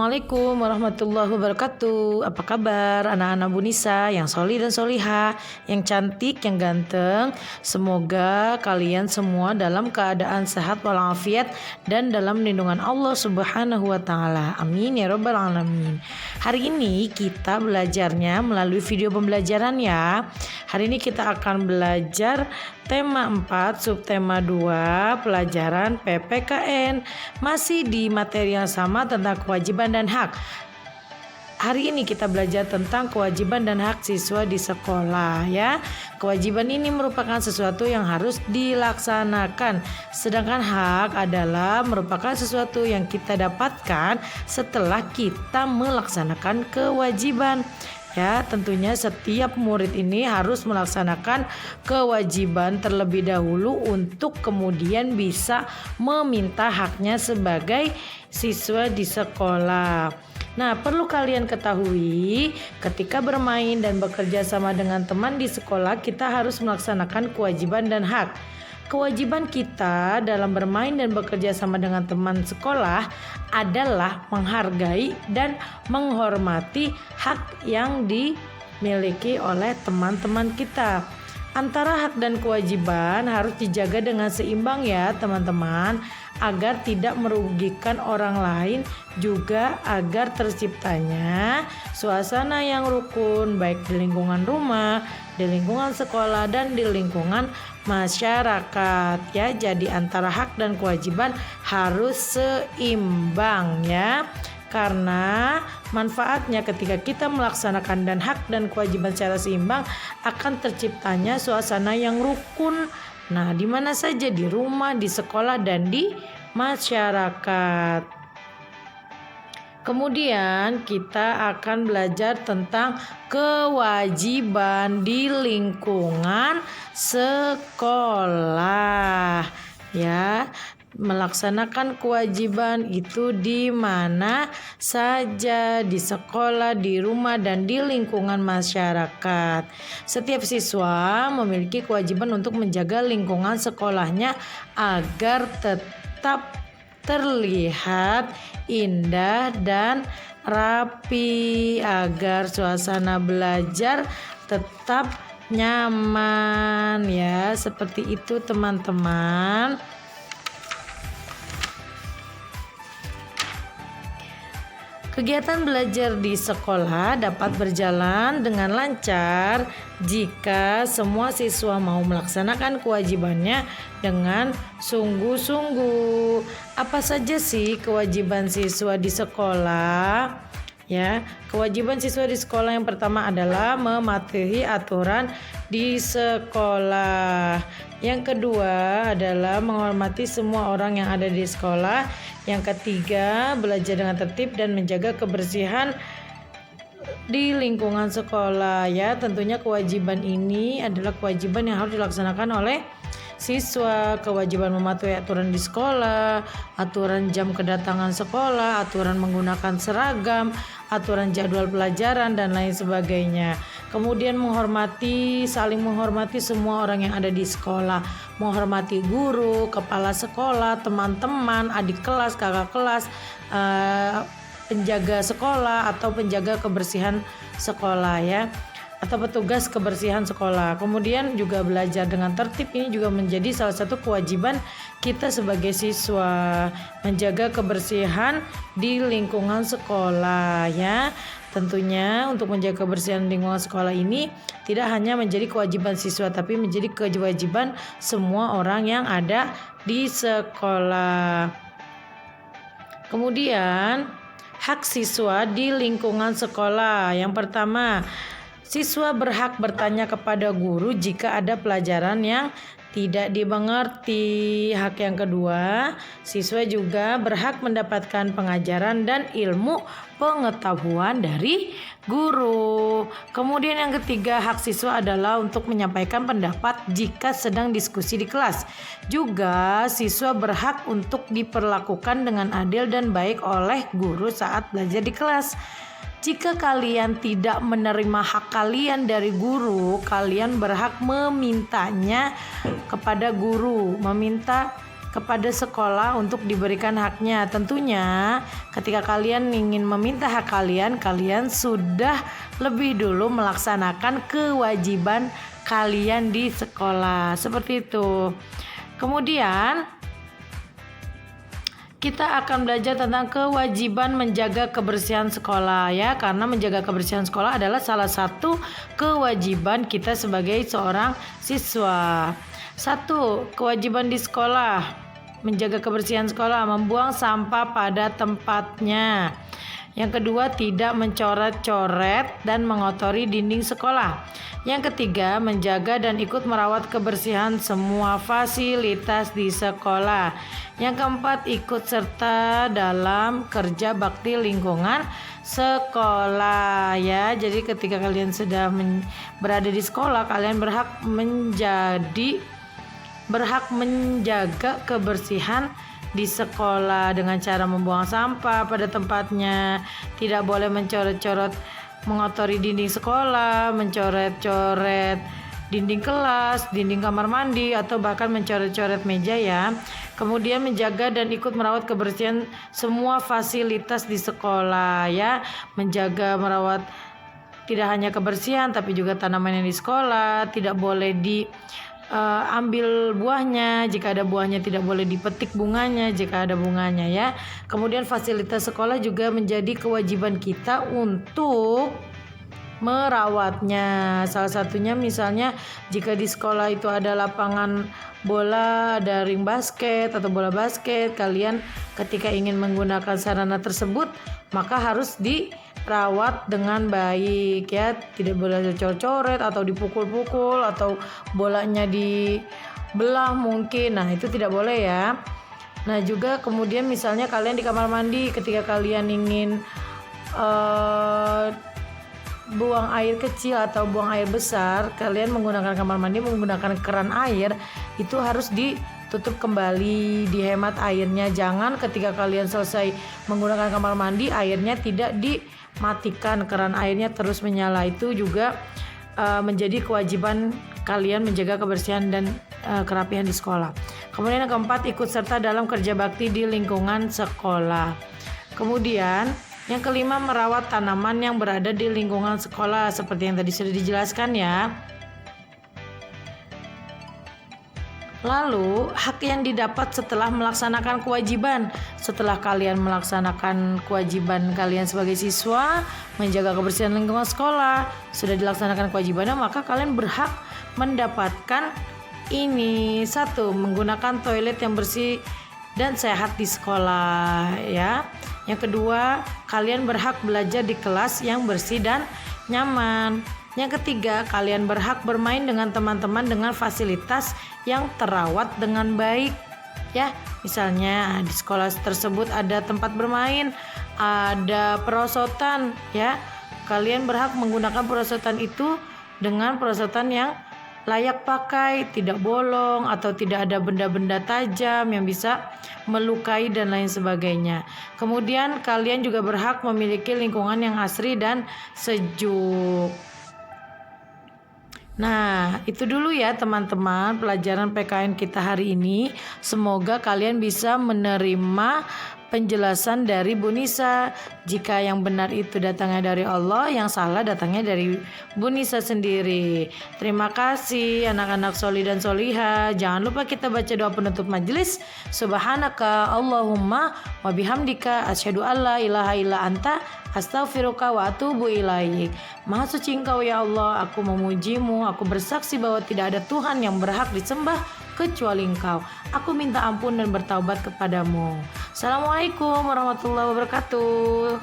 Assalamualaikum warahmatullahi wabarakatuh. Apa kabar anak-anak Bu Nisa yang solih dan solihah, yang cantik, yang ganteng? Semoga kalian semua dalam keadaan sehat walafiat dan dalam lindungan Allah Subhanahu wa taala. Amin ya rabbal alamin. Hari ini kita belajarnya melalui video pembelajaran ya. Hari ini kita akan belajar tema 4, subtema 2, pelajaran PPKN. Masih di materi yang sama tentang kewajiban dan hak. Hari ini kita belajar tentang kewajiban dan hak siswa di sekolah ya. Kewajiban ini merupakan sesuatu yang harus dilaksanakan, sedangkan hak adalah merupakan sesuatu yang kita dapatkan setelah kita melaksanakan kewajiban. Ya, tentunya setiap murid ini harus melaksanakan kewajiban terlebih dahulu untuk kemudian bisa meminta haknya sebagai siswa di sekolah. Nah, perlu kalian ketahui, ketika bermain dan bekerja sama dengan teman di sekolah, kita harus melaksanakan kewajiban dan hak. Kewajiban kita dalam bermain dan bekerja sama dengan teman sekolah adalah menghargai dan menghormati hak yang dimiliki oleh teman-teman kita. Antara hak dan kewajiban harus dijaga dengan seimbang ya teman-teman, agar tidak merugikan orang lain, juga agar terciptanya suasana yang rukun baik di lingkungan rumah, di lingkungan sekolah, dan di lingkungan masyarakat ya. Jadi antara hak dan kewajiban harus seimbang ya. Karena manfaatnya ketika kita melaksanakan dan hak dan kewajiban secara seimbang akan terciptanya suasana yang rukun. Nah, di mana saja, di rumah, di sekolah, dan di masyarakat. Kemudian kita akan belajar tentang kewajiban di lingkungan sekolah ya. Melaksanakan kewajiban itu di mana saja, di sekolah, di rumah, dan di lingkungan masyarakat. Setiap siswa memiliki kewajiban untuk menjaga lingkungan sekolahnya agar tetap terlihat indah dan rapi, agar suasana belajar tetap nyaman ya. Seperti itu teman-teman. Kegiatan belajar di sekolah dapat berjalan dengan lancar jika semua siswa mau melaksanakan kewajibannya dengan sungguh-sungguh. Apa saja sih kewajiban siswa di sekolah? Ya, kewajiban siswa di sekolah yang pertama adalah mematuhi aturan di sekolah. Yang kedua adalah menghormati semua orang yang ada di sekolah. Yang ketiga, belajar dengan tertib dan menjaga kebersihan di lingkungan sekolah ya. Tentunya kewajiban ini adalah kewajiban yang harus dilaksanakan oleh siswa. Kewajiban mematuhi aturan di sekolah, aturan jam kedatangan sekolah, aturan menggunakan seragam, aturan jadwal pelajaran, dan lain sebagainya. Kemudian saling menghormati semua orang yang ada di sekolah, menghormati guru, kepala sekolah, teman-teman, adik kelas, kakak kelas, penjaga sekolah atau penjaga kebersihan sekolah ya, atau petugas kebersihan sekolah. Kemudian juga belajar dengan tertib, ini juga menjadi salah satu kewajiban kita sebagai siswa, menjaga kebersihan di lingkungan sekolah ya. Tentunya untuk menjaga kebersihan lingkungan sekolah ini tidak hanya menjadi kewajiban siswa, tapi menjadi kewajiban semua orang yang ada di sekolah. Kemudian hak siswa di lingkungan sekolah. Yang pertama, siswa berhak bertanya kepada guru jika ada pelajaran yang tidak dimengerti. Hak yang kedua, siswa juga berhak mendapatkan pengajaran dan ilmu pengetahuan dari guru. Kemudian yang ketiga, hak siswa adalah untuk menyampaikan pendapat jika sedang diskusi di kelas. Juga siswa berhak untuk diperlakukan dengan adil dan baik oleh guru saat belajar di kelas. Jika kalian tidak menerima hak kalian dari guru, kalian berhak memintanya kepada guru, meminta kepada sekolah untuk diberikan haknya. Tentunya ketika kalian ingin meminta hak kalian, kalian sudah lebih dulu melaksanakan kewajiban kalian di sekolah. Seperti itu. Kemudian kita akan belajar tentang kewajiban menjaga kebersihan sekolah ya, karena menjaga kebersihan sekolah adalah salah satu kewajiban kita sebagai seorang siswa. 1. Kewajiban di sekolah, menjaga kebersihan sekolah, membuang sampah pada tempatnya. Yang kedua, tidak mencoret-coret dan mengotori dinding sekolah. Yang ketiga, menjaga dan ikut merawat kebersihan semua fasilitas di sekolah. Yang keempat, ikut serta dalam kerja bakti lingkungan sekolah ya. Jadi ketika kalian sudah berada di sekolah, kalian berhak menjaga kebersihan di sekolah dengan cara membuang sampah pada tempatnya, tidak boleh mencoret-coret, mengotori dinding sekolah, mencoret-coret dinding kelas, dinding kamar mandi, atau bahkan mencoret-coret meja ya. Kemudian menjaga dan ikut merawat kebersihan semua fasilitas di sekolah ya, menjaga merawat tidak hanya kebersihan tapi juga tanaman yang di sekolah, tidak boleh ambil buahnya, jika ada buahnya tidak boleh dipetik bunganya jika ada bunganya ya. Kemudian fasilitas sekolah juga menjadi kewajiban kita untuk merawatnya. Salah satunya misalnya jika di sekolah itu ada lapangan bola, ada ring basket atau bola basket, kalian ketika ingin menggunakan sarana tersebut maka harus dirawat dengan baik ya, tidak boleh dicoret-coret atau dipukul-pukul atau bolanya dibelah mungkin. Nah, itu tidak boleh ya. Nah, juga kemudian misalnya kalian di kamar mandi ketika kalian ingin buang air kecil atau buang air besar, kalian menggunakan kamar mandi menggunakan keran air, itu harus ditutup kembali, dihemat airnya. Jangan ketika kalian selesai menggunakan kamar mandi airnya tidak dimatikan, keran airnya terus menyala. Itu juga menjadi kewajiban kalian menjaga kebersihan dan kerapihan di sekolah. Kemudian yang keempat, ikut serta dalam kerja bakti di lingkungan sekolah. Kemudian yang kelima, merawat tanaman yang berada di lingkungan sekolah seperti yang tadi sudah dijelaskan ya. Lalu, hak yang didapat setelah melaksanakan kewajiban. Setelah kalian melaksanakan kewajiban kalian sebagai siswa, menjaga kebersihan lingkungan sekolah, sudah dilaksanakan kewajibannya, maka kalian berhak mendapatkan ini. 1. Menggunakan toilet yang bersih dan sehat di sekolah ya. Yang kedua, kalian berhak belajar di kelas yang bersih dan nyaman. Yang ketiga, kalian berhak bermain dengan teman-teman dengan fasilitas yang terawat dengan baik ya. Misalnya di sekolah tersebut ada tempat bermain, ada perosotan ya. Kalian berhak menggunakan perosotan itu dengan perosotan yang layak pakai, tidak bolong atau tidak ada benda-benda tajam yang bisa melukai dan lain sebagainya. Kemudian kalian juga berhak memiliki lingkungan yang asri dan sejuk. Nah, itu dulu ya teman-teman pelajaran PKN kita hari ini. Semoga kalian bisa menerima penjelasan dari Bu Nisa. Jika yang benar itu datangnya dari Allah, yang salah datangnya dari Bu Nisa sendiri. Terima kasih anak-anak soli dan soliha. Jangan lupa kita baca doa penutup majelis. Subhanaka Allahumma wa bihamdika asyhadu alla ilaha illa anta astaghfiruka wa atubu ilaik. Maha suci Engkau ya Allah, aku memujimu, aku bersaksi bahwa tidak ada Tuhan yang berhak disembah kecuali Engkau. Aku minta ampun dan bertaubat kepadamu. Assalamualaikum warahmatullahi wabarakatuh.